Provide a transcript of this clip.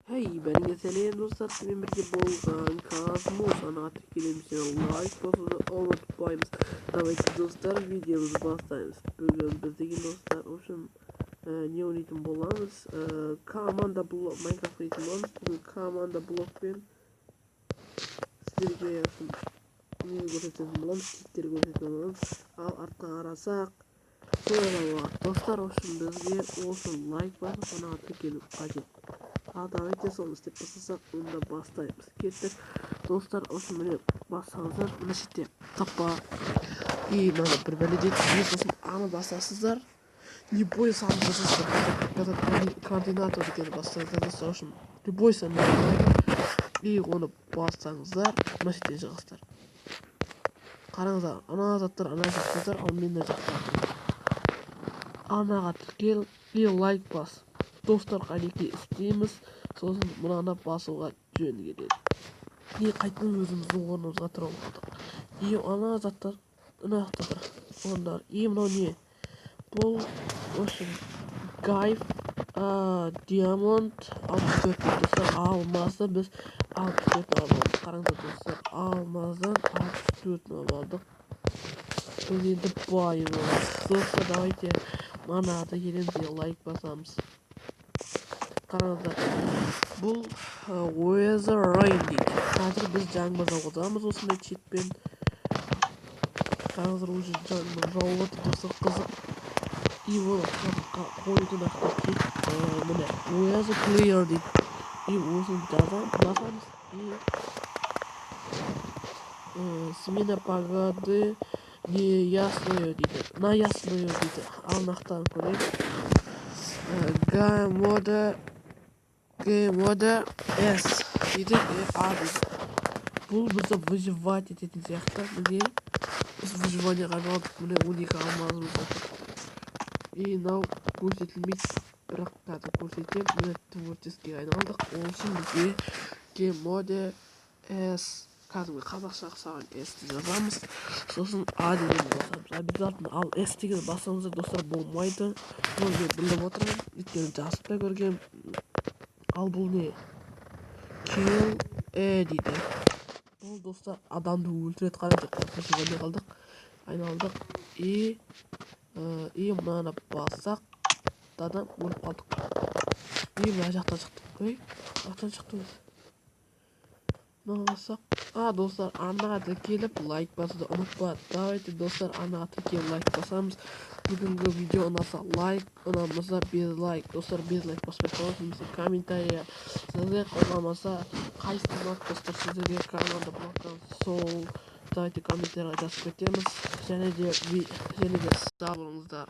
Hey, ben senin dostlar senin birlikte bolgan Kazmos ana tükürümsün like basılı unutmayınız. Tabii ki dostlar videomuzu başlayınız. Bugün bizdeki dostlar olsun ne oynaydın bolamız. Kamanda blok Minecraft oynaydın bolamız. Bugün Kamanda blok ben sizlerge yapın. Ne göstereceğim bolamız. Kitleri göstereceğim bolamız. Al arka arasak. Şöyle var. Dostlar olsun bizge olsun like basıp ana tükürüm acı. Davet yazalım step basasak onu da bastayımız. Kettir. Dostlar olsun böyle bassanızlar. Bunu işte tapa. İyi nana bir böyle değil. Biliyorsunuz ama bassasızlar. Любой сам basasızlar. Когда координатор gibi bassanızlar dostlar olsun. Любой сам iyi onu bassanızlar. Bunu işte çıkaslar. Qarаңыздар, ана заттар, ал мен жақтар. Анаға тіркел, лайк бас. Достар қанеке істейміз, сосын мынаны басуға жөн келеді. Не қайтадан өзіміздің орнымызға тұра алмадық. Ана заттар мына жақта тұр. Ондар мынау не? Бұл осы гайф диамонд 64 достар. Алмазды біз 64 алдық. Қараңыздар достар, алмаздан 64 алдық. Biz енді бай боламыз. Достар, давайте манады келеміз, лайк басамыз. Қараңыздар, бұл Weather Rain дейді. Қазір біз жаңбыр жауғызамыз осындай четпен. Қазір уже жаңбыр жауып отыр достар, қызық. И ол қойдың ақта кетіп, міне Weather Clear дейді. И осыны басамыз. И смена погоды не ясную дейді. На ясную дейді. Ал нақтан көрейік. G-мода S дейді. A дейді. Бұл бізді выживать ететін сияқты. Міне біз выживанияға айналдық. Міне 12 алмазымыз отыр. И мынау көрсетілмейді, бірақ қазір көрсетемін. Міне творческийге айналдық. Ол үшін бізге G-мода S кәдімгі қазақша қысаған S-ті жазамыз. Сосын A деген басамыз. Обязательно ал S деген басамыздар достар болмайды. Бұл мен біліп отырмын. Өйткені жазып та көргем. Ал бұл не? Kill дейді. Бұл достар адамды өлтіреді. Қараңыздар, көшеге қалдық. Айналдық. И мынаны бассақ, адам өліп қалдық. И мына жақтан шықтық. Ой, жақтан шықтыңыз. Мынаны бассақ. Достар, анаға тіркеліп лайк басуды ұмытпа. Давайте достар, анаға тіркеліп лайк басамыз. Бүгінгі видео ұнаса лайк, ұнамаса без лайк. Достар, без лайк баспай қалыңыз. Немесе комментария сізге қолдамаса қайсысы ұнады достар, сіздерге команда блоктан сол. Давайте комментария жазып кетеміз. Және де сау болыңыздар.